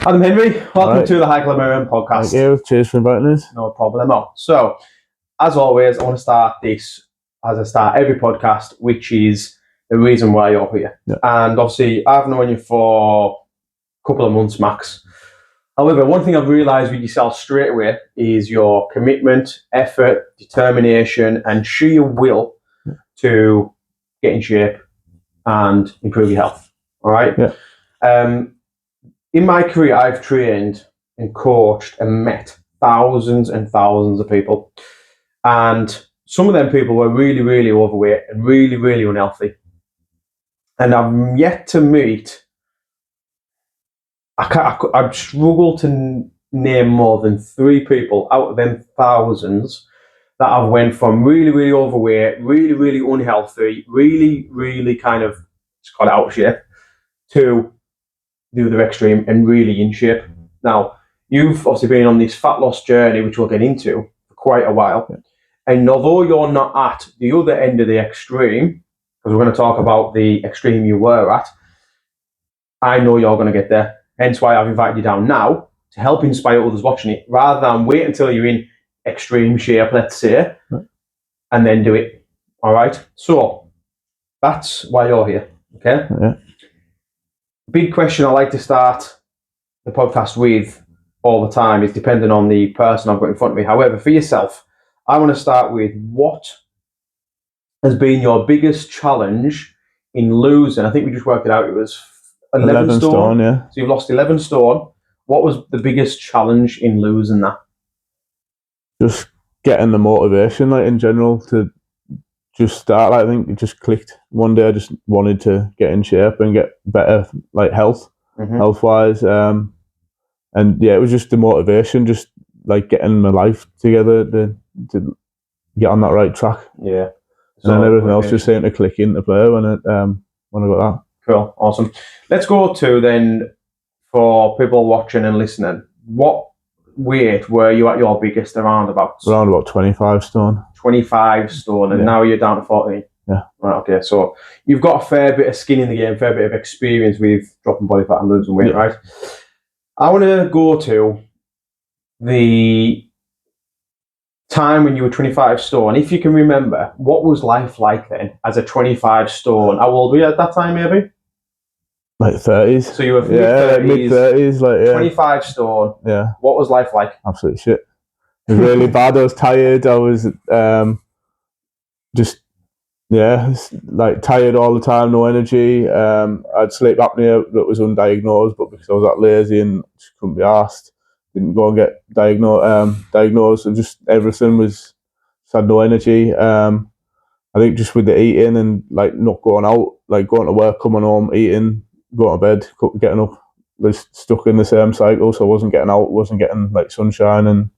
Adam Henry, welcome to the High Club MMA podcast. Thank you. Cheers for inviting us. No problem. So, as always, I want to start this as I start every podcast, which is the reason why you're here. Yeah. And obviously, I've known you for a couple of months max. However, one thing I've realised with yourself straight away is your commitment, effort, determination, and sheer will to get in shape and improve your health. All right? Yeah. In my career, I've trained and coached and met thousands and thousands of people. And some of them people were really, really overweight and really, really unhealthy. And I've yet to meet, I've struggled to name more than 3 people out of them thousands that have went from really, really overweight, really, really unhealthy, really, really kind of, let's call it out of shape, to the other extreme and really in shape. Now, you've obviously been on this fat loss journey, which we'll get into for quite a while. Yeah. And although you're not at the other end of the extreme, because we're going to talk about the extreme you were at, I know you're going to get there. Hence why I've invited you down now to help inspire others watching it, rather than wait until you're in extreme shape, let's say, and then do it. All right? So, that's why you're here. Okay? Yeah. Big question I like to start the podcast with all the time is depending on the person I've got in front of me. However, for yourself, I want to start with what has been your biggest challenge in losing. I think we just worked it out. It was 11 stone. Yeah. So you've lost 11 stone. What was the biggest challenge in losing that? Just getting the motivation, like in general, to just start. I think it just clicked. One day I just wanted to get in shape and get better, like health-wise. And yeah, it was just the motivation, just like getting my life together to get on that right track. Yeah. And then everything else just seemed to click into play when I got that. Cool. Awesome. Let's go to then, for people watching and listening, what weight were you at your biggest around about? Around about 25 stone. 25 stone, and now you're down to 14. Yeah. Right, okay, so you've got a fair bit of skin in the game, fair bit of experience with dropping body fat and losing weight, right? I want to go to the time when you were 25 stone. If you can remember, what was life like then as a 25 stone? How old were you at that time, maybe? Like 30s. So you were mid-30s, like 25 stone. Yeah. What was life like? Absolute shit. It was really bad. I was tired. I was like tired all the time, no energy. I had sleep apnea that was undiagnosed, but because I was that lazy and just couldn't be asked, didn't go and get diagnosed, and just everything was, just had no energy. I think just with the eating and like not going out, like going to work, coming home, eating, going to bed, getting up, was stuck in the same cycle. So I wasn't getting out, wasn't getting like sunshine, and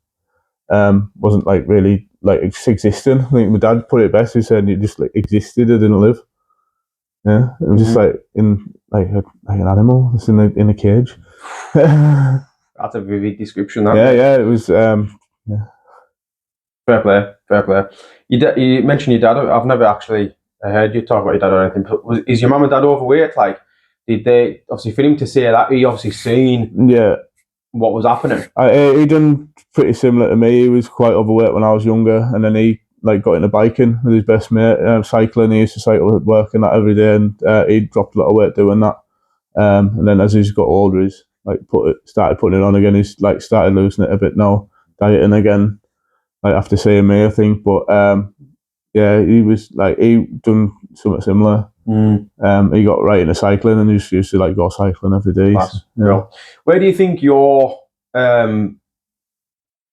wasn't like really like just existing. I think my dad put it best. He said you just like existed, I didn't live. Yeah, it was just like in like an animal, just in a cage. That's a vivid description. Yeah, it was. Fair play. You mentioned your dad. I've never actually heard you talk about your dad or anything. But is your mum and dad overweight? Like, did they obviously for him to say that he obviously seen what was happening? He done pretty similar to me. He was quite overweight when I was younger, and then he like got into biking with his best mate, cycling. He used to cycle at work and that every day, and he dropped a lot of weight doing that. And then as he's got older, he's like started putting it on again. He's like started losing it a bit now, dieting again. Like after seeing me, I think, but he was like he done something similar. He got right into cycling and he used to like go cycling every day. Where do you think your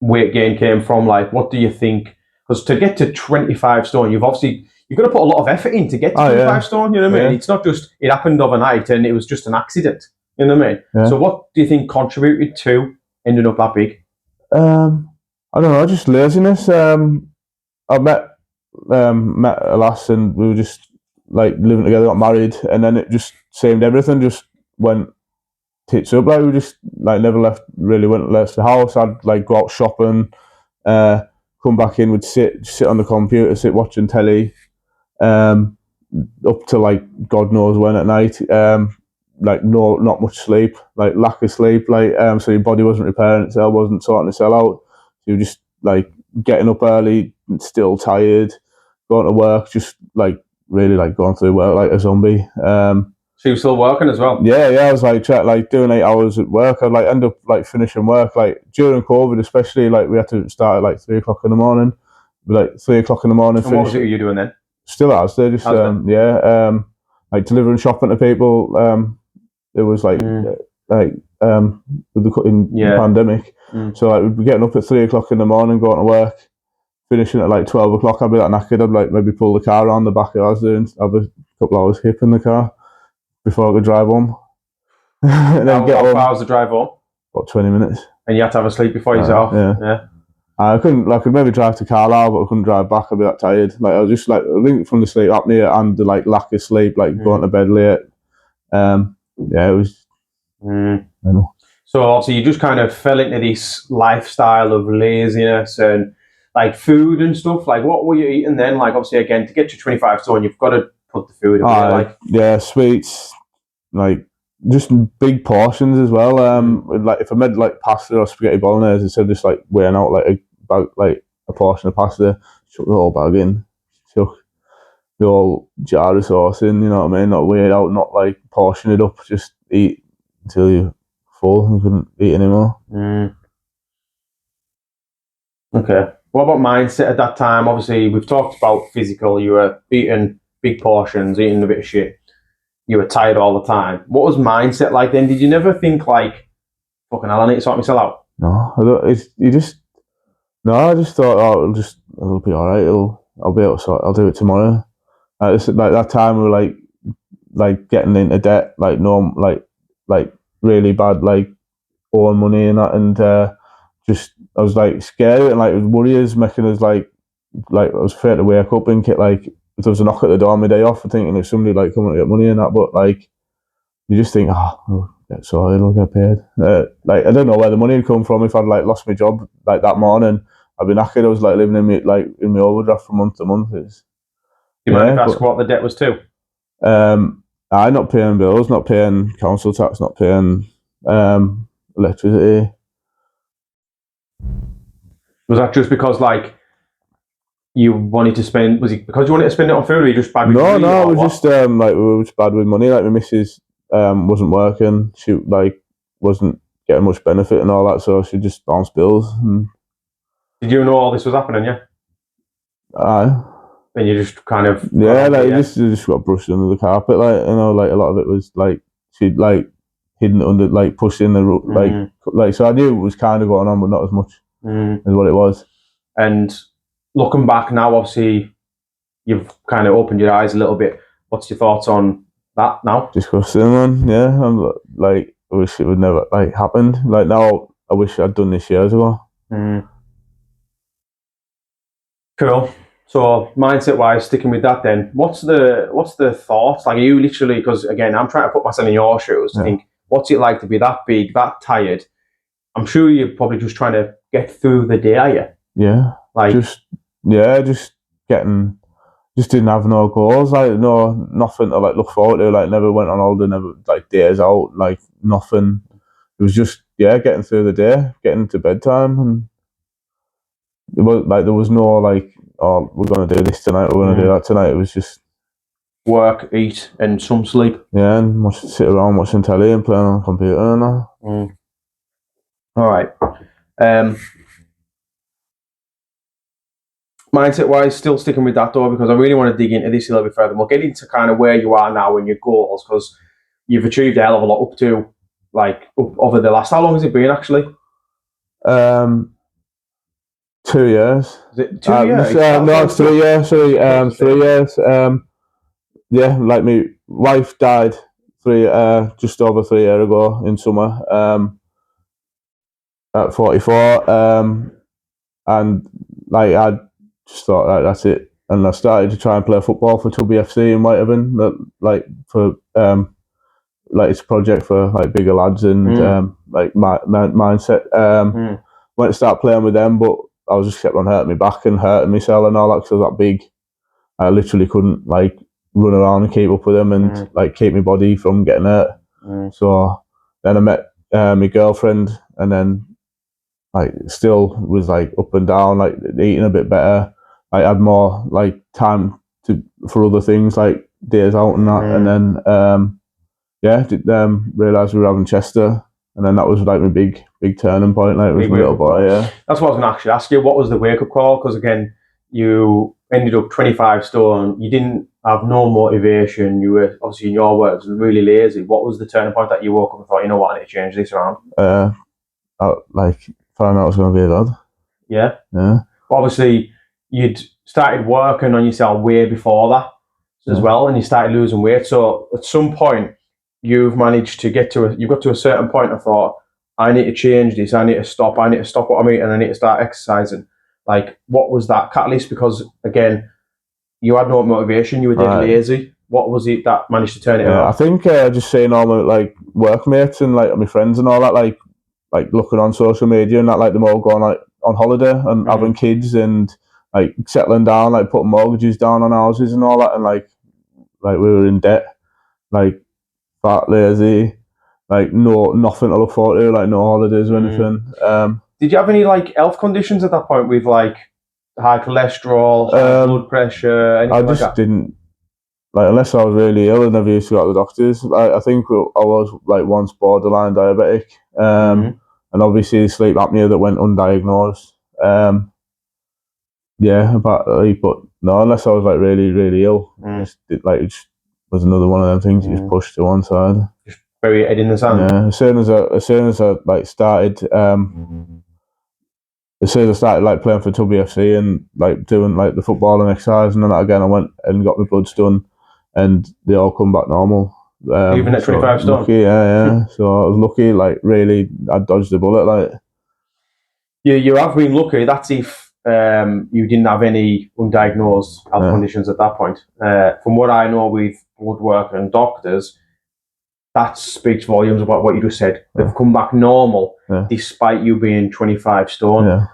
weight gain came from? Like, what do you think? Because to get to 25 stone, you've got to put a lot of effort in to get to 25 stone. You know what I mean? It's not just it happened overnight and it was just an accident. You know what I mean? Yeah. So what do you think contributed to ending up that big? I don't know, just laziness. I met a lass and we were just like living together, got married, and then it just seemed everything just went tits up. Like we just like never left the house. I'd like go out shopping, come back in, would sit on the computer, sit watching telly, up to like God knows when at night. not much sleep, like lack of sleep, so your body wasn't repairing itself, wasn't sorting itself out. So you were just like getting up early, still tired, going to work, just like really like going through work like a zombie. So you were still working as well? Yeah, I was like doing 8 hours at work. I'd like end up like finishing work like during COVID, especially like we had to start at like 3 o'clock in the morning. Like 3 o'clock in the morning. And what was it you were doing then? Still as they just like delivering shopping to people. It was like with the pandemic. So like we'd be getting up at 3 o'clock in the morning, going to work, finishing at like 12 o'clock. I'd be like knackered. I'd like maybe pull the car around the back of ours and have a couple hours hip in the car before I could drive home. And then get home. 4 hours to drive home? About 20 minutes. And you had to have a sleep before you set off? Yeah. I could maybe drive to Carlisle, but I couldn't drive back. I'd be that tired. Like I was just like, I think from the sleep apnea and the like lack of sleep, like going to bed late. It was. I know. So obviously you just kind of fell into this lifestyle of laziness and like food and stuff. Like what were you eating then? Like obviously again to get to 25 stone, you've got to put the food away. Sweets, like just big portions as well. Like if I made like pasta or spaghetti bolognese, instead of just like weighing out like a portion of pasta, chuck the whole bag in, chuck the whole jar of sauce in. You know what I mean? Not weigh it out, not like portion it up. Just eat until you're full and couldn't eat anymore. Okay. What about mindset at that time? Obviously, we've talked about physical. You were eating big portions, eating a bit of shit. You were tired all the time. What was mindset like then? Did you never think like, fucking hell, I need to sort myself out? No, I just thought, it'll be all right. I'll be able to sort. I'll do it tomorrow. Like that time we were like getting into debt, like really bad, like owing money and that, and I was like scared and like worries making us like I was afraid to wake up and get like if there was a knock at the door on my day off, thinking there's somebody like coming to get money and that, but like you just think, I'll get sorted, I'll get paid. Like I don't know where the money would come from if I'd like lost my job like that morning. I'd be knackered. I was like living in my overdraft from month to month. Do you mind if I ask what the debt was to? I'm not paying bills, not paying council tax, not paying electricity. Was that just because like you wanted to spend? Was it because you wanted to spend it on food, or you just bad with money? No, it was just like we were just bad with money. Like my missus wasn't working. She like wasn't getting much benefit and all that, so she just bounced bills. Did you know all this was happening? Yeah. Aye. And you just kind of you just got brushed under the carpet, like like a lot of it was like she'd like hidden under, like pushed in the like so I knew it was kind of going on, but not as much as what it was. And looking back now, obviously you've kind of opened your eyes a little bit. What's your thoughts on that now? Disgusting, man. Yeah, I'm like I wish it would never like happened. Like now, I wish I'd done this years ago. Cool. So mindset wise, sticking with that then, what's the thoughts? Like, are you literally, because again, I'm trying to put myself in your shoes to think, what's it like to be that big, that tired? I'm sure you're probably just trying to get through the day, are you? Yeah. Like just didn't have no goals, like nothing to like look forward to, like never went on holiday, never like days out, like nothing. It was just getting through the day, getting to bedtime, and it was like there was no like, oh, we're gonna do this tonight, we're gonna do that tonight. It was just work, eat, and some sleep. Yeah, and sit around watching telly and playing on the computer and all. All right. Mindset wise, still sticking with that though, because I really want to dig into this a little bit further. We'll get into kind of where you are now and your goals, because you've achieved a hell of a lot up to like over the last. How long has it been actually? 2 years. Is it 2 years? No, it's 3 years. Sorry, 3 years. Yeah, like my wife died just over 3 years ago in summer. At 44, and like I just thought, like, that's it. And I started to try and play football for WFC in Whitehaven. Like for like it's a project for like bigger lads and like my mindset. Went to start playing with them, but I was just kept on hurting my back and hurting myself and all that because I was that big. I literally couldn't like run around and keep up with them and like keep my body from getting hurt. So then I met my girlfriend, and then like still was like up and down, like eating a bit better. I had more like time for other things like days out and that, and then realised we were having Chester, and then that was like my big turning point. Like it was my little boy. Yeah, that's what I was going to actually ask you. What was the wake up call? Because again, you ended up 25 stone. You didn't have no motivation. You were obviously, in your words, really lazy. What was the turning point that you woke up and thought, you know what, I need to change this around? I found out I was going to be a dad. Yeah. Yeah. But obviously, you'd started working on yourself way before that as well, and you started losing weight. So at some point, you've managed to get to you got to a certain point. I thought, I need to change this. I need to stop. I need to stop what I'm eating. I need to start exercising. Like, what was that catalyst? Because again, you had no motivation. You were dead lazy. What was it that managed to turn it around? I think just seeing all my like workmates and like my friends and all that, like looking on social media and that, like them all going like on holiday and having kids and like settling down, like putting mortgages down on houses and all that, and like we were in debt, like fat, lazy, like nothing to look forward to, like no holidays or anything. Did you have any like health conditions at that point with like high cholesterol, high blood pressure, anything I just like that? didn't, like, unless I was really ill, I never used to go to the doctors. I think I was like once borderline diabetic, and obviously sleep apnea that went undiagnosed. But no, unless I was like really ill, it was another one of them things you just pushed to one side. Just bury your head in the sand. Yeah, as soon as I like started, as soon as I started like playing for WFC and like doing like the football and exercise, and then again I went and got my bloods done, and they all come back normal. Even at 25 stone. Lucky, yeah. So I was lucky. Like really, I dodged the bullet. Like you have been lucky. That's if you didn't have any undiagnosed health conditions at that point. From what I know with blood work and doctors, that speaks volumes about what you just said. They've come back normal despite you being 25 stone. Yeah.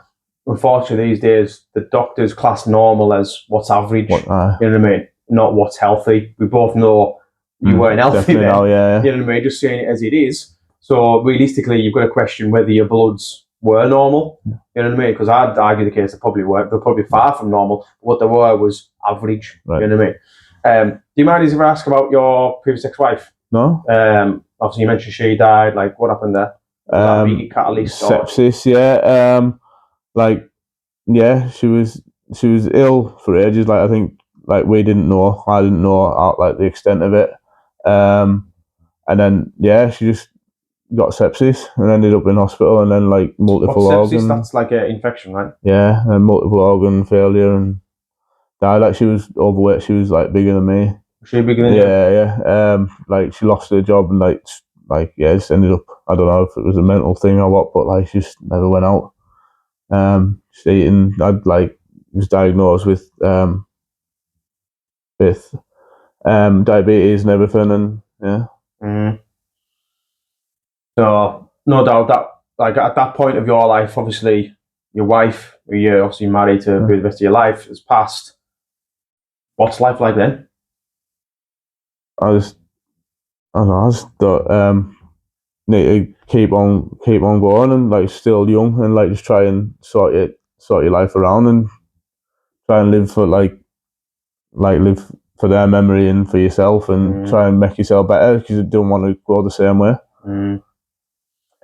Unfortunately, these days, the doctors class normal as what's average. You know what I mean? Not what's healthy. We both know you weren't healthy then. Now, yeah. You know what I mean? Just saying it as it is. So realistically, you've got to question whether your bloods were normal. You know what I mean? Because I'd argue the case they probably weren't. They're probably far from normal. What they were was average. Right. You know what I mean? Do you mind if I ask about your previous ex-wife? No. Obviously, you mentioned she died. Like, what happened there? Was that a big catalyst? Sepsis, yeah. She was ill for ages. Like I think, like I didn't know like the extent of it. And then she just got sepsis and ended up in hospital, and then like multiple organ. That's like an infection, right? Yeah, and multiple organ failure, and died. Like she was overweight. She was like bigger than me. Was she bigger than you? Yeah. Like she lost her job and just ended up. I don't know if it was a mental thing or what, but like she just never went out. Just eating. Was diagnosed with diabetes and everything, and yeah. So no doubt that, like, at that point of your life, obviously your wife, who you're obviously married to for the rest of your life, has passed. What's life like then? I just need to keep on going, and like still young, and like just try and sort your life around, and try and live for live for their memory and for yourself, and try and make yourself better, because you don't want to go the same way.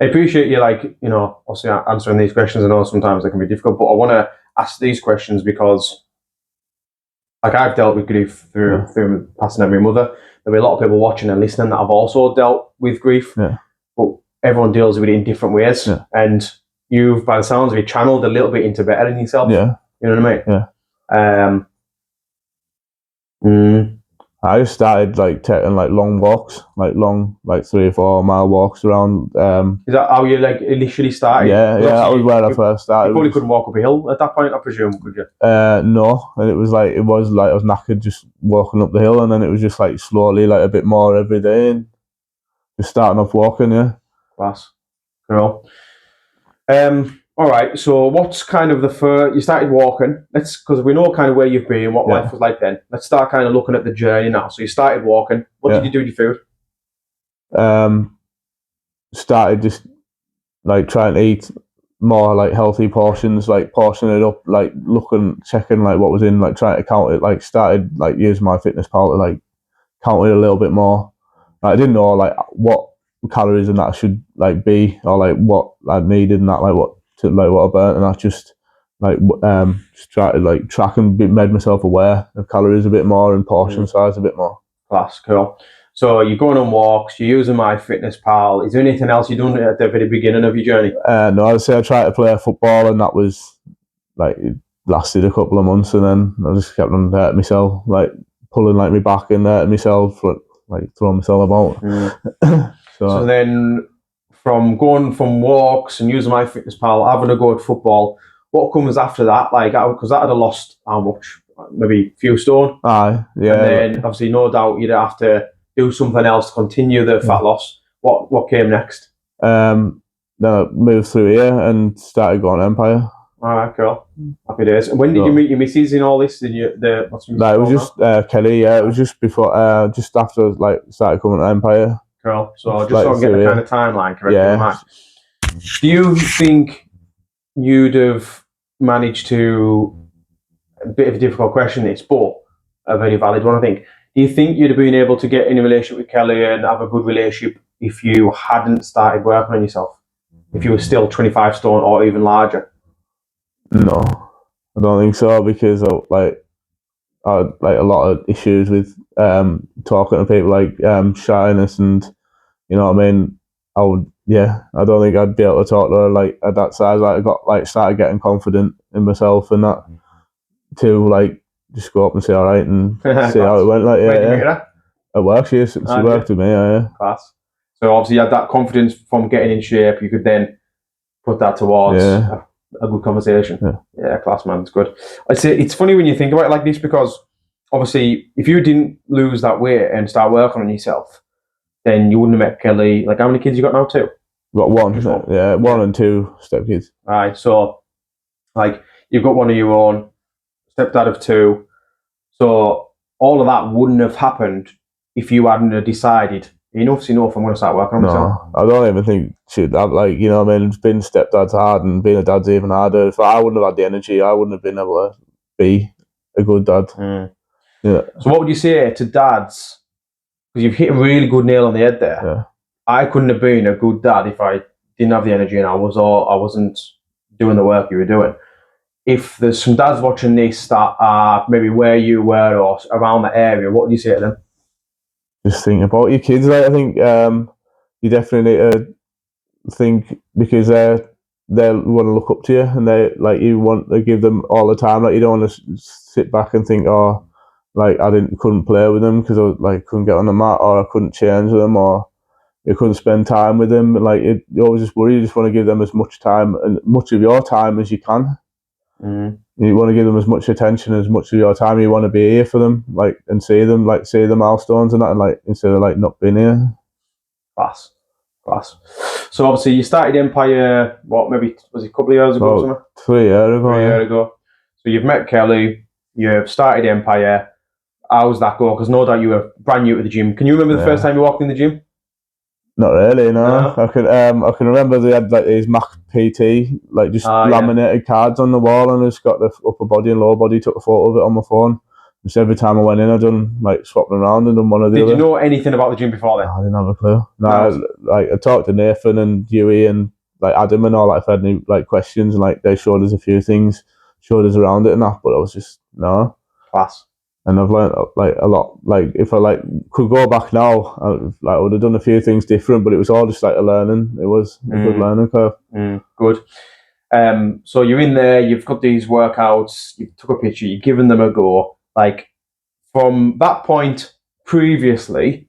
I appreciate you, obviously answering these questions. I know sometimes they can be difficult, but I want to ask these questions because, like, I've dealt with grief through passing of my mother. There'll be a lot of people watching and listening that have also dealt with grief, but everyone deals with it in different ways. And you've, by the sounds of it, channeled a little bit into bettering yourself. Yeah. You know what I mean? I just started like taking like long walks, like 3 or 4 mile walks around. Is that how you like initially started? Yeah, that was where I first started. You probably couldn't walk up a hill at that point, I presume, could you? No, and it was like I was knackered just walking up the hill, and then it was just like slowly, like a bit more every day, and just starting off walking. Yeah. Class. Cool. All right, so what's kind of the first, you started walking, because we know kind of where you've been, what life was like then. Let's start kind of looking at the journey now. So you started walking. What did you do with your food? Started just like trying to eat more like healthy portions, like portioning it up, like looking, checking like what was in, like trying to count it. Like started like using my fitness pal to like count it a little bit more. Like, I didn't know like what calories and that should like be, or like what I needed and that, like what I burnt, and I just like just tried to like track and made myself aware of calories a bit more and portion size a bit more. Class, cool. So you're going on walks, you're using MyFitnessPal. Is there anything else you've done at the very beginning of your journey? No, I'd say I tried to play football, and that was like it lasted a couple of months, and then I just kept on hurting myself, like pulling like my back and hurting myself, like throwing myself about. So then, from going from walks and using MyFitnessPal, having a go at football, what comes after that? Like, because that had lost how much? Maybe a few stone. Aye, yeah. And then obviously, no doubt, you'd have to do something else to continue the fat loss. What came next? Then I moved through here and started going to Empire. All right, cool. Happy days. And when did you meet your missus in all this? Did you what's your it was just Kelly. Yeah, it was just before, just after like started coming to Empire. Cool. So just so I can get the kind of timeline correct. Yeah. Do you think you'd have managed to? A bit of a difficult question, it's but a very valid one, I think. Do you think you'd have been able to get in a relationship with Kelly and have a good relationship if you hadn't started working on yourself? If you were still 25 stone or even larger? No, I don't think so, because I had like a lot of issues with talking to people, like shyness, and you know what I mean. I don't think I'd be able to talk to her like at that size. Like I got like started getting confident in myself and that, to like just go up and say all right and see how it went. Like at work, she worked with me. Yeah. Class. So obviously you had that confidence from getting in shape. You could then put that towards a good conversation. Yeah, class, man. It's good. I'd say it's funny when you think about it like this, because obviously if you didn't lose that weight and start working on yourself, then you wouldn't have met Kelly. Like, how many kids you got now? 2? Got one. Yeah, one and 2 stepkids. Right. So like you've got one of your own, stepdad of 2. So all of that wouldn't have happened if you hadn't decided enough's enough, I'm going to start working on myself. I don't even think she'd have, like, you know what I mean, being stepdad's hard, and being a dad's even harder. If I wouldn't have had the energy, I wouldn't have been able to be a good dad. Yeah. So what would you say to dads? Because you've hit a really good nail on the head there. Yeah. I couldn't have been a good dad if I didn't have the energy and I wasn't doing the work you were doing. If there's some dads watching this that are maybe where you were or around the area, what would you say to them? Just think about your kids. Like, I think you definitely need to think, because they want to look up to you, and you want to give them all the time. Like, you don't want to sit back and think, oh, like I couldn't play with them because I couldn't get on the mat, or I couldn't change them, or you couldn't spend time with them. Like, you always just worry. You just want to give them as much time and much of your time as you can. You want to give them as much attention, as much of your time. You want to be here for them, like, and see the milestones and that, and like, instead of like not being here. Class. So obviously you started Empire, maybe was it a couple of years ago? Something? 3 years ago. 3 years ago. So you've met Kelly, you've started Empire. How's that go? Because no doubt you were brand new to the gym. Can you remember the first time you walked in the gym? Not really, no. I can remember they had like these Mac PT, like just laminated cards on the wall, and I just got the upper body and lower body, took a photo of it on my phone. Just every time I went in, I done like swapping around and done one or the other. Did you know anything about the gym before then? No, I didn't have a clue. No, I talked to Nathan and Huey and like Adam and all, like, if I had any like questions, and like they showed us a few things, showed us around it and that, but I was just Class. And I've learned like a lot. Like, if I could go back now, I would have done a few things different, but it was all just like a learning. It was a good learning curve. Good. So you're in there, you've got these workouts, you took a picture, you've given them a go. Like, from that point previously,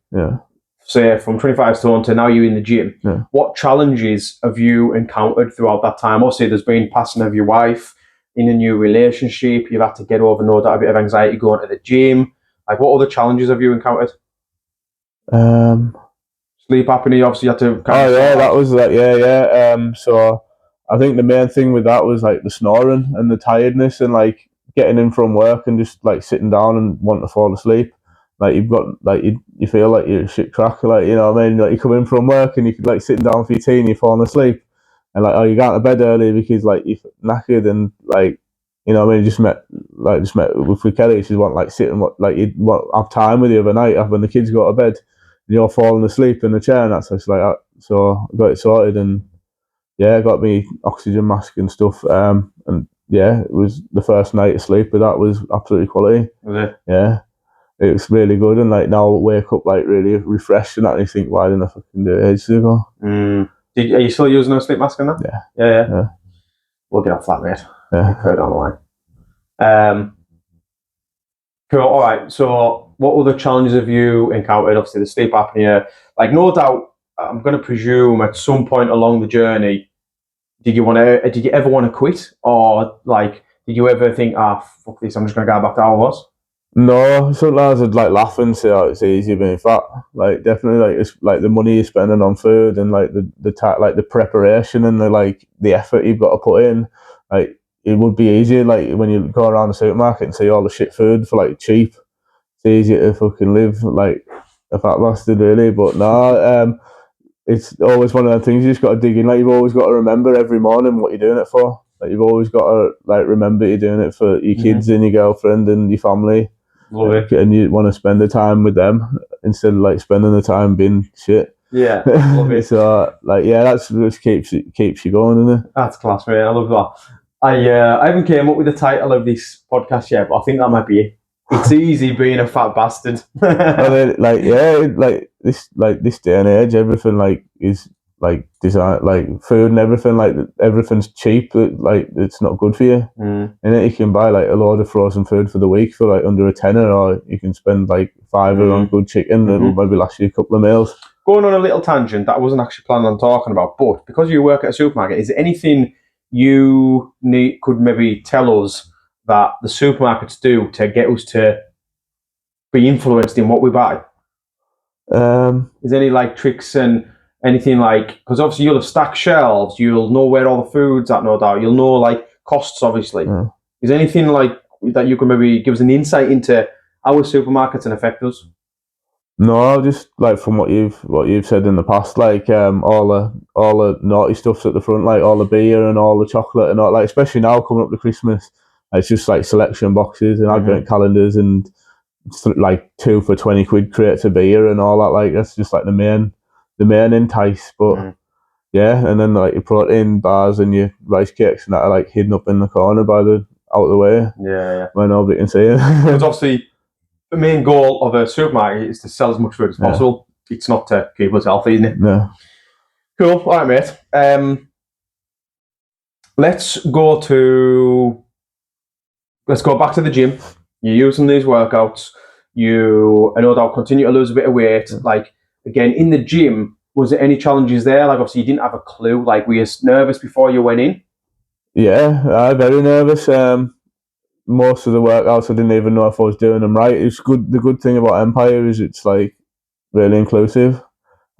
say from 25 stone to now you're in the gym, what challenges have you encountered throughout that time? Obviously, there's been passing of your wife, in a new relationship, you've had to get over, no doubt, a bit of anxiety going to the gym. Like, what other challenges have you encountered? Sleep apnea, obviously, you had to... that was like, so I think the main thing with that was like the snoring and the tiredness, and like getting in from work and just like sitting down and wanting to fall asleep. like you've got like you feel like you're a shit crack, like, you know what I mean? Like you come in from work and you could like sitting down for your tea and you're falling asleep, and like, oh, you got out of bed early because like you're knackered, and like, you know what I mean? Just met with Kelly. She want like sit and like you'd want have time with you overnight when the kids go to bed, and you're falling asleep in the chair, and that's just like so I got it sorted, and yeah, got me oxygen mask and stuff, and yeah, it was the first night of sleep, but that was absolutely quality. Was it? Yeah. It was really good, and like now I wake up like really refreshed and that, and you think, why didn't I fucking do it ages ago? Are you still using no sleep mask in that? Yeah. We'll get off that, mate. Yeah. Heard on the line. Cool. All right. So, what other challenges have you encountered? Obviously, the sleep apnea. Like, no doubt, I'm going to presume at some point along the journey, did you ever want to quit, or like, did you ever think, fuck this, I'm just going to go back to how I was? No, sometimes I'd like laugh and say, oh, it's easy being fat. Like definitely, like it's like the money you're spending on food and like the preparation and the effort you've got to put in. Like it would be easier like when you go around the supermarket and see all the shit food for like cheap. It's easier to fucking live like a fat bastard, really. But no, it's always one of the things you just got to dig in. Like you've always got to remember every morning what you're doing it for. Like you've always got to like remember you're doing it for your kids and your girlfriend and your family. Love it. And you want to spend the time with them instead of like spending the time being shit. Yeah, love it. So like, yeah, that's just keeps you going, isn't it? That's class, mate. I love that. I haven't came up with the title of this podcast yet, but I think that might be it. It's easy being a fat bastard. I mean, like, yeah, like this day and age, everything like is like design, like food and everything, like everything's cheap. Like it's not good for you. And then you can buy like a load of frozen food for the week for like under a tenner, or you can spend like £5 on good chicken. It'll maybe last you a couple of meals. Going on a little tangent that I wasn't actually planning on talking about, but because you work at a supermarket, is there anything you could maybe tell us that the supermarkets do to get us to be influenced in what we buy? Is there any like tricks and anything like, because obviously you'll have stacked shelves, you'll know where all the food's at, no doubt, you'll know like costs, obviously. Is there anything like that you can maybe give us an insight into our supermarkets and affect us? No, just like from what you've said in the past, like all the naughty stuff's at the front, like all the beer and all the chocolate and all, like especially now coming up to Christmas, it's just like selection boxes and advent calendars and like 2 for 20 quid crates of beer and all that. Like that's just like the main entice. But yeah, and then like your protein bars and your rice cakes and that are like hidden up in the corner out of the way. Yeah. Where nobody can see it. Because obviously the main goal of a supermarket is to sell as much food as possible. It's not to keep us healthy, isn't it? No. Cool. All right, mate. Let's go back to the gym. You're using these workouts. I know that'll continue to lose a bit of weight. Like, again, in the gym, was there any challenges there? Like, obviously, you didn't have a clue. Like, were you nervous before you went in? Yeah, I'm very nervous. Most of the workouts I didn't even know if I was doing them right. It's good. The good thing about Empire is it's like really inclusive,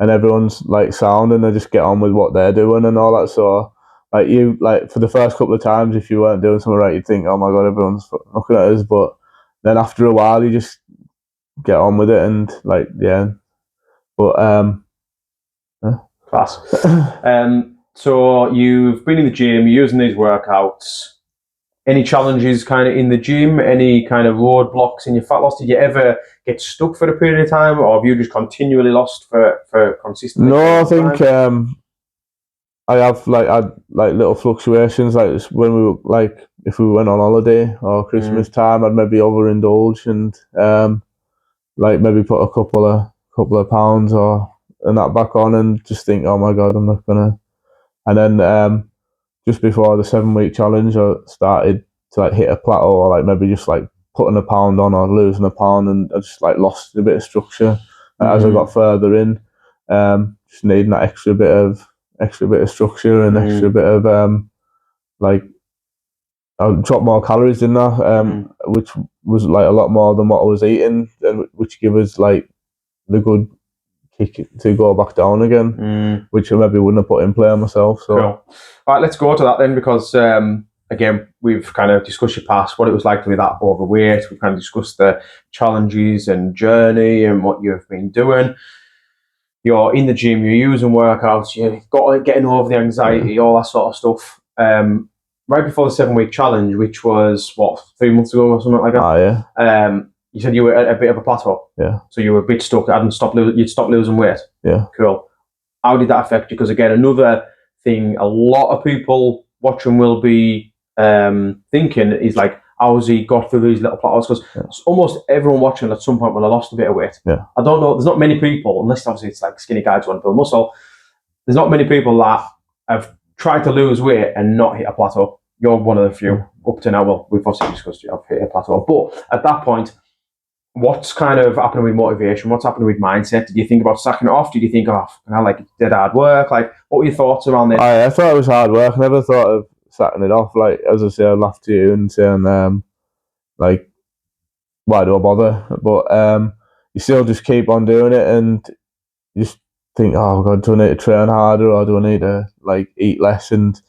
and everyone's like sound, and they just get on with what they're doing and all that. So like for the first couple of times, if you weren't doing something right, you'd think, oh my god, everyone's looking at us. But then after a while, you just get on with it, and like but class. So you've been in the gym, you're using these workouts. Any challenges kind of in the gym? Any kind of roadblocks in your fat loss? Did you ever get stuck for a period of time, or have you just continually lost for consistently? No, I think I have had little fluctuations. Like when we were like if we went on holiday or Christmas time, I'd maybe overindulge and like maybe put a couple of pounds and that back on, and just think, oh my god, I'm not gonna. And then just before the 7-week challenge, I started to like hit a plateau, or like maybe just like putting a pound on or losing a pound, and I just like lost a bit of structure as I got further in. Just needing that extra bit of structure and extra bit of like I dropped more calories in that, which was like a lot more than what I was eating, and which gave us like the good kick to go back down again, which I maybe wouldn't have put in play myself. So. Cool. All right, let's go to that then, because again, we've kind of discussed your past, what it was like to be that overweight. We've kind of discussed the challenges and journey and what you've been doing. You're in the gym, you're using workouts, you've got getting over the anxiety, all that sort of stuff. Right before the 7-week challenge, which was what, 3 months ago or something like that. You said you were at a bit of a plateau. Yeah. So you were a bit stuck. You'd stopped losing weight. Yeah. Cool. How did that affect you? Because again, another thing a lot of people watching will be thinking is like, how's he got through these little plateaus? Because almost everyone watching at some point will have lost a bit of weight. Yeah. I don't know. There's not many people, unless obviously it's like skinny guys want to build muscle. There's not many people that have tried to lose weight and not hit a plateau. You're one of the few up to now. Well, we've obviously discussed you have hit a plateau, but at that point, what's kind of happening with motivation? What's happening with mindset? Did you think about sacking it off? Did you think, like did hard work? Like, what were your thoughts around this? I thought it was hard work. I never thought of sacking it off. Like, as I say, I laughed to you and saying, like, why do I bother? But you still just keep on doing it, and you just think, oh God, do I need to train harder, or do I need to like eat less? And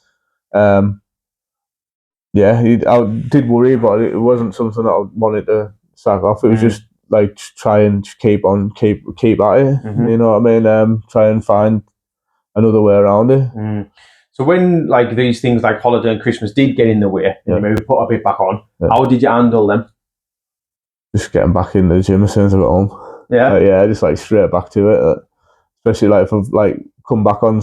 yeah, I did worry, but it wasn't something that I wanted to sack off. It was just like try and keep at it. You know what I mean? Try and find another way around it. So when like these things like holiday and Christmas did get in the way, and you maybe put a bit back on, how did you handle them? Just getting back in the gym as soon as I got home. Yeah, just like straight back to it. Especially like if I've like come back on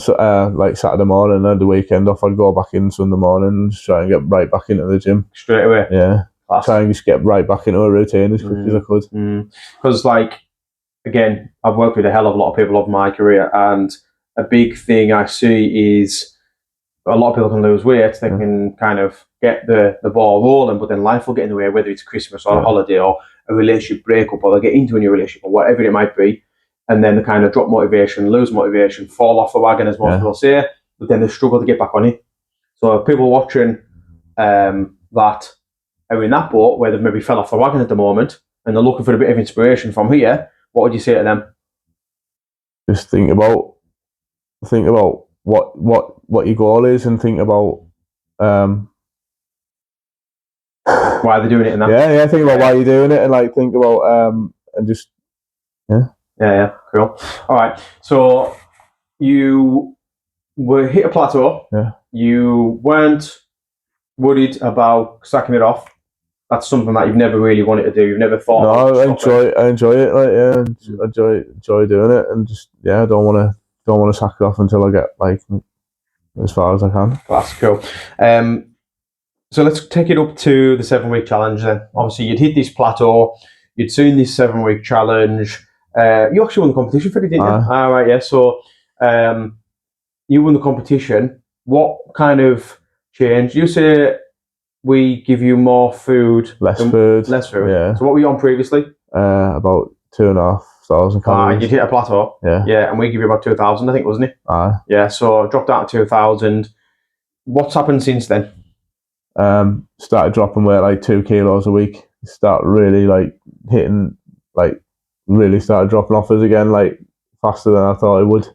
like Saturday morning and the weekend off, I'd go back in Sunday morning and just try and get right back into the gym straight away. Yeah, try and just get right back into a routine as quick as I could. Because like, again, I've worked with a hell of a lot of people over my career, and a big thing I see is a lot of people can lose weight. They can kind of get the ball rolling, but then life will get in the way, whether it's Christmas or a holiday or a relationship breakup, or they get into a new relationship or whatever it might be. And then they kind of drop motivation, lose motivation, fall off the wagon, as most people say, but then they struggle to get back on it. So people watching that are in that boat where they've maybe fell off the wagon at the moment and they're looking for a bit of inspiration from here, what would you say to them? Just think about what your goal is, and think about why they're doing it in that. Yeah, think about why you're doing it, and like think about and just Yeah, cool. All right. So you were hit a plateau. Yeah. You weren't worried about sacking it off. That's something that you've never really wanted to do. You've never thought. No, I enjoy it. Like, enjoy doing it, and just I don't want to sack it off until I get like as far as I can. That's cool. So let's take it up to the 7-week challenge then. Obviously, you'd hit this plateau. You'd seen this 7-week challenge. You actually won the competition for it, didn't you? All right, yeah. So you won the competition. What kind of change? You say we give you more food. Less food. Yeah. So what were you on previously? About 2,500 calories. You'd hit a plateau. Yeah. Yeah, and we give you about 2,000, I think, wasn't it? Yeah, so dropped out to 2,000. What's happened since then? Started dropping weight like 2 kilos a week. Start really like hitting like really started dropping offers again like faster than I thought it would.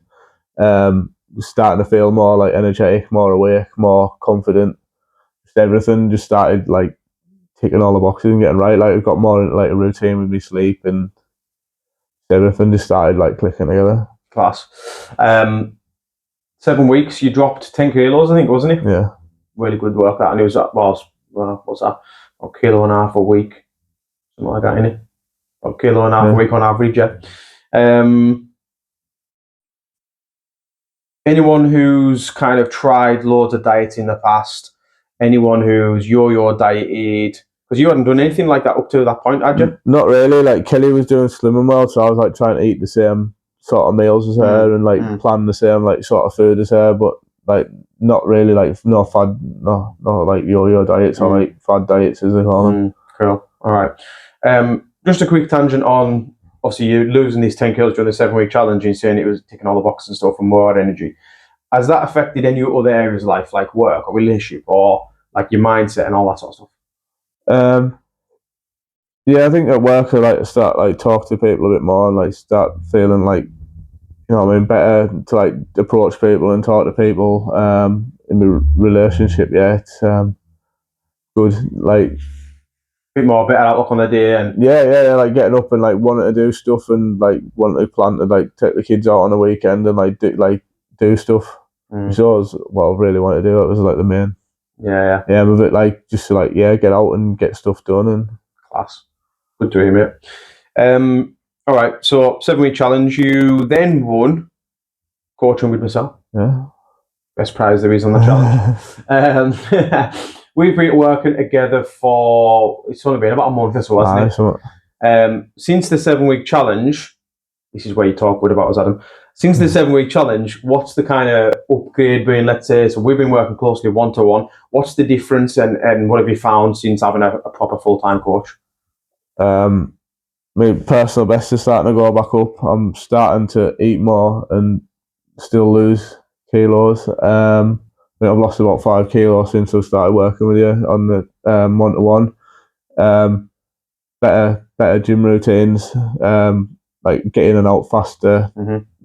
Starting to feel more like energetic, more awake, more confident. Just everything just started like ticking all the boxes and getting right. Like I've got more like a routine with me sleep, and everything just started like clicking together. Class. 7 weeks, you dropped 10 kilos, I think, wasn't it? Yeah. Really good work that, and it was what's that? A kilo and a half a week, something like that, innit? A kilo and a half a week on average, yeah. Anyone who's kind of tried loads of diets in the past, anyone who's yo-yo dieted, because you hadn't done anything like that up to that point, had you? Not really. Like Kelly was doing Slimming World, so I was like trying to eat the same sort of meals as her and like plan the same like sort of food as her, but like not really like no like yo-yo diets or like fad diets as they call them. Cool. All right. Just a quick tangent on, obviously you're losing these 10 kilos during the 7-week challenge and saying it was ticking all the boxes and stuff and more energy. Has that affected any other areas of life, like work or relationship or like your mindset and all that sort of stuff? Yeah, I think at work I like to start like talk to people a bit more and like start feeling like, you know what I mean, better to like approach people and talk to people in the relationship. Yeah, it's good. Like bit more better outlook on the day, and yeah, like getting up and like wanting to do stuff and like wanting to plan to like take the kids out on a weekend and like do stuff. So was what I really wanted to do. It was like the main. Yeah, I'm a bit like just to like get out and get stuff done and class. Good to hear, mate. All right, so 7-week challenge. You then won coaching with myself. Yeah. Best prize there is on the challenge. We've been working together for, it's only been about a month or so, hasn't it? Since the 7-week challenge, this is where you talk good about us, Adam. Since the 7-week challenge, what's the kind of upgrade been, let's say? So we've been working closely one-to-one. What's the difference and what have you found since having a proper full-time coach? My personal best is starting to go back up. I'm starting to eat more and still lose kilos. I think I've lost about 5 kilos since I started working with you on the one-to-one. Better gym routines. Like get in and out faster.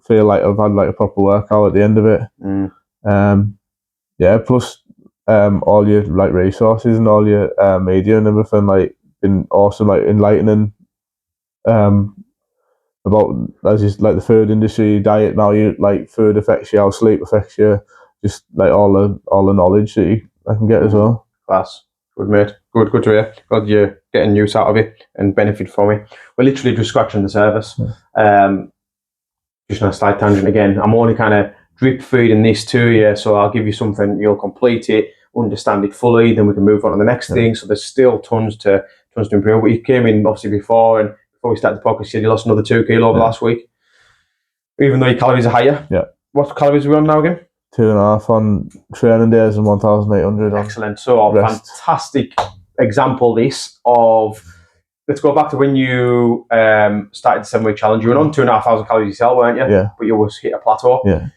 Feel like I've had like a proper workout at the end of it. Plus all your like resources and all your media and everything like been awesome, like enlightening about as just like the food industry, diet now, you like food affects you, how sleep affects you, just like all the knowledge that I can get as well. Class. Good, mate. Good to hear. Glad you're getting use out of it and benefit from it. We're literally just scratching the surface. Just on a slight tangent again, I'm only kind of drip feeding this to you, so I'll give you something, you'll complete it, understand it fully, then we can move on to the next thing. So there's still tons to improve. But you came in obviously before, and before we started the podcast, you said you lost another 2 kilo over last week, even though your calories are higher. Yeah. What calories are we on now again? 2.5 on training days and 1,800 on. Excellent. So rest. Fantastic example this of, let's go back to when you started the 7-week challenge. You were on 2,500 calories yourself, weren't you? Yeah. But you always hit a plateau. Yeah.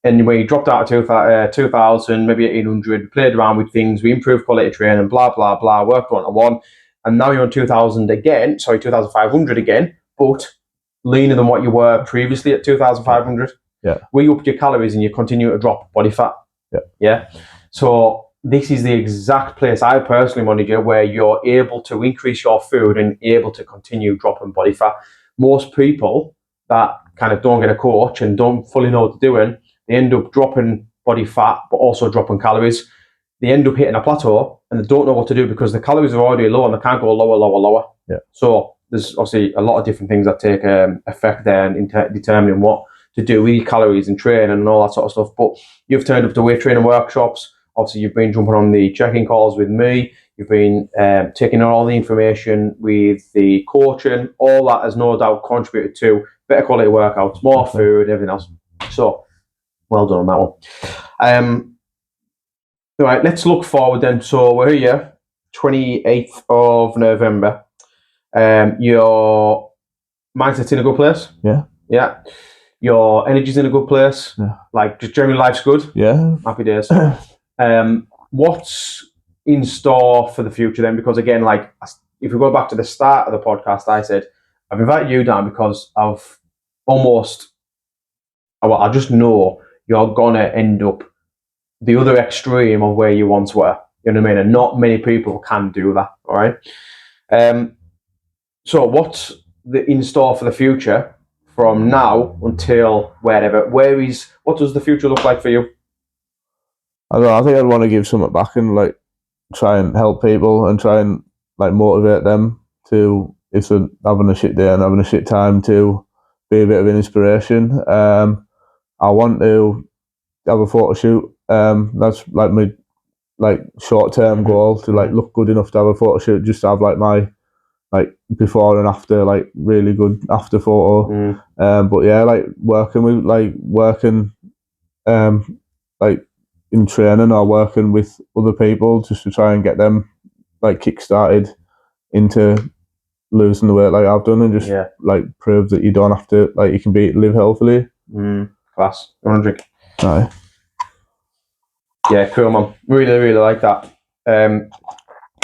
And when you dropped out of 2,000, maybe 1,800, played around with things, we improved quality training, blah, blah, blah, worked one-to-one. And now you're on 2,000 again, 2,500 again, but leaner than what you were previously at 2,500. Yeah. We upped your calories and you continue to drop body fat. Yeah. So this is the exact place I personally wanted you, where you're able to increase your food and able to continue dropping body fat. Most people that kind of don't get a coach and don't fully know what they're doing, they end up dropping body fat, but also dropping calories. They end up hitting a plateau and they don't know what to do because the calories are already low and they can't go lower. Yeah. So there's obviously a lot of different things that take effect there in determining what to do with your calories and training and all that sort of stuff. But you've turned up to weight training workshops. Obviously, you've been jumping on the check-in calls with me. You've been taking on all the information with the coaching. All that has no doubt contributed to better quality workouts, more food, everything else. So, well done on that one. All right, let's look forward then. So we're here, 28th of November. Your mindset's in a good place. Yeah. Your energy's in a good place. Yeah. Like, just generally life's good. Yeah. Happy days. What's in store for the future then? Because again, like, if we go back to the start of the podcast, I said, I've invited you down because I've I just know you're going to end up the other extreme of where you once were. You know what I mean? And not many people can do that, all right? So what's in store for the future from now until wherever? What does the future look like for you? I don't know, I think I'd want to give something back and like try and help people and try and like motivate them to, if they're having a shit day and having a shit time, to be a bit of an inspiration. I want to have a photo shoot. That's like my short-term goal, to like look good enough to have a photo shoot, just to have like my before and after, like really good after photo. But yeah, like working in training or working with other people just to try and get them like kick-started into losing the weight like I've done, and just like prove that you don't have to, like you can live healthily. Class. You want to drink? Aye. Yeah, cool, man. Really like that.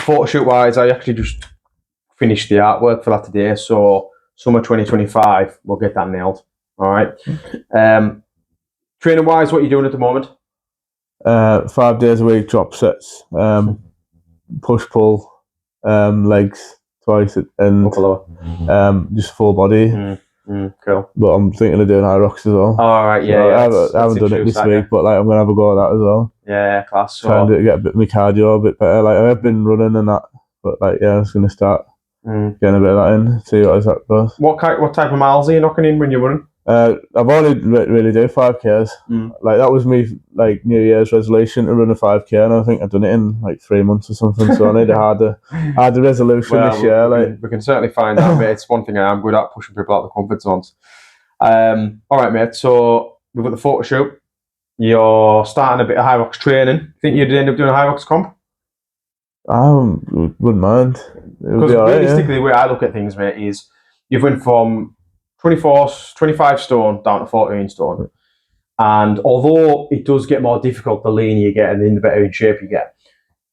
Photo shoot wise, I actually just finished the artwork for that today, so summer 2025 we'll get that nailed. All right. Training wise, what are you doing at the moment? 5 days a week, drop sets. push pull, legs twice, and Upper lower. just full body. Cool. But I'm thinking of doing hyrox as well. All right, yeah, So yeah. I haven't done it this week, but like I'm gonna have a go at that as well. Yeah, class. Trying to get a bit of my cardio a bit better. Like I have been running and that, but like I was gonna start getting a bit of that in. See what that does. What type of miles are you knocking in when you're running? I've only really do 5Ks. Like that was me like New Year's resolution to run a 5K, and I think I've done it in like 3 months or something. So I need a harder resolution this year. We can certainly find that, mate. It's one thing I am good at, pushing people out of the comfort zones. All right, mate. So we've got the photo shoot. You're starting a bit of hyrox training. Think you'd end up doing a hyrox comp? I wouldn't mind. Because realistically, the way I look at things, mate, is you've went from 25 stone down to 14 stone. And although it does get more difficult the leaner you get and the better in shape you get,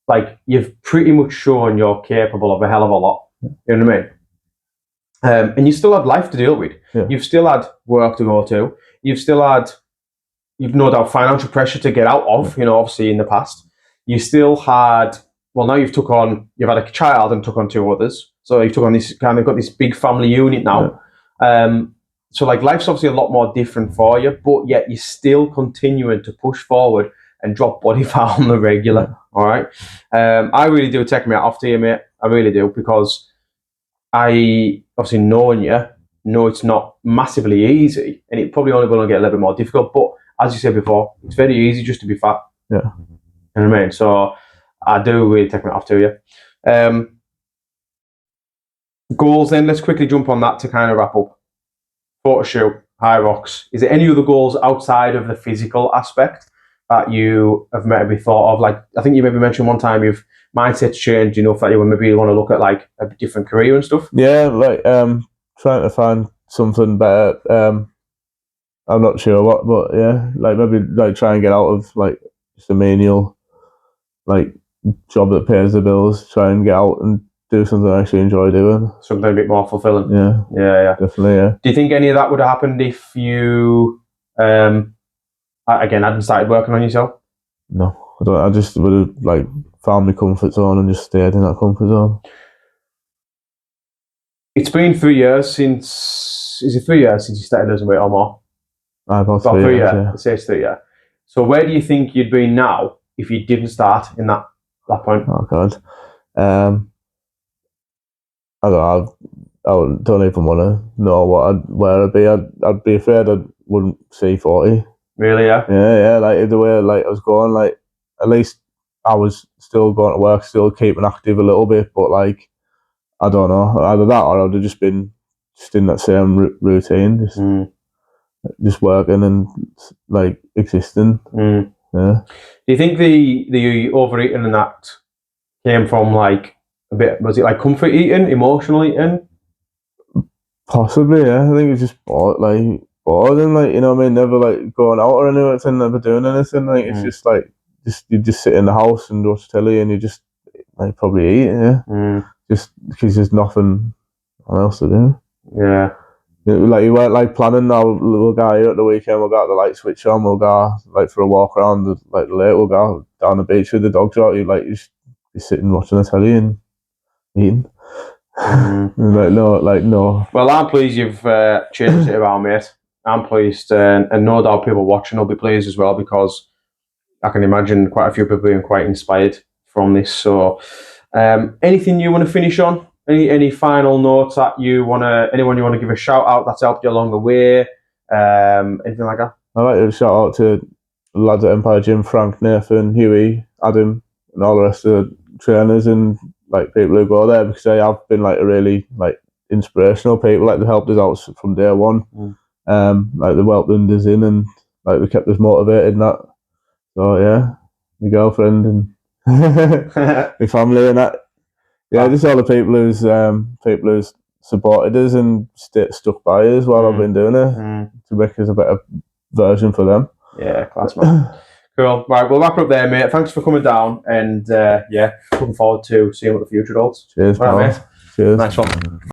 like you've pretty much shown you're capable of a hell of a lot. You know what I mean? And you still had life to deal with. Yeah. You've still had work to go to. You've no doubt financial pressure to get out of, obviously in the past. You still had, well, now you've had a child and took on 2 others. So you've got this big family unit now. Yeah. So like life's obviously a lot more different for you, but yet you're still continuing to push forward and drop body fat on the regular. Yeah. All right. I really do take my hat off to you, mate. I really do, because I obviously knowing you know it's not massively easy, and it probably only going to get a little bit more difficult. But as you said before, it's very easy just to be fat. Yeah. You know what I mean? So I do really take my hat off to you. Goals then, let's quickly jump on that to kind of wrap up. Photo shoot, hyrox. Is there any other goals outside of the physical aspect that you have maybe thought of? Like, I think you maybe mentioned one time you've mindset's changed, that you maybe want to look at like a different career and stuff. Yeah, like trying to find something better. I'm not sure what, but yeah, like maybe like try and get out of like just a menial like job that pays the bills. Try and get out and do something I actually enjoy doing. Something a bit more fulfilling. Yeah, definitely. Yeah. Do you think any of that would have happened if you, again, hadn't started working on yourself? No, I don't. I just would have like found my comfort zone and just stayed in that comfort zone. It's been 3 years since. Is it 3 years since you started losing weight or more? About 3 years. Yeah. It says 3 years. So where do you think you'd be now if you didn't start in that point? Oh God. I don't even want to know where I'd be. I'd be afraid I wouldn't see 40. Really? Yeah. Yeah. Like the way like I was going, like at least I was still going to work, still keeping active a little bit. But like I don't know, either that or I'd have just been in that same routine, just working and like existing. Yeah. Do you think the overeating and that came from like a bit? Was it like comfort eating, emotional eating? Possibly, yeah. I think it's just bored and like never like going out or anything, never doing anything. Like it's just like you just sit in the house and watch telly and you just like probably eat, yeah. Just because there's nothing else to do. Yeah. Like you weren't like planning. Now we'll go here at the weekend. We'll go the light switch on. We'll go like for a walk around the lake. We'll go down the beach with the dogs out. You like you sitting watching the telly and eating. No. Well, I'm pleased you've changed it around, mate. I'm pleased, and no doubt people watching will be pleased as well, because I can imagine quite a few people being quite inspired from this. So, anything you want to finish on? Any final notes that anyone you want to give a shout out that's helped you along the way? Anything like that? I'd like to shout out to the lads at Empire Gym, Frank, Nathan, Huey, Adam, and all the rest of the trainers and like people who go there, because they have been like a really like inspirational people. Like they helped us out from day one. Like they welcomed us in and like they kept us motivated and that. So yeah, my girlfriend and my family and that. Yeah, just all the people who's supported us and stuck by us while I've been doing it to make us a better version for them. Yeah, class, man. Cool. Right, we'll wrap up there, mate. Thanks for coming down, and looking forward to seeing what the future holds. Cheers, right, mate. Cheers. Nice one.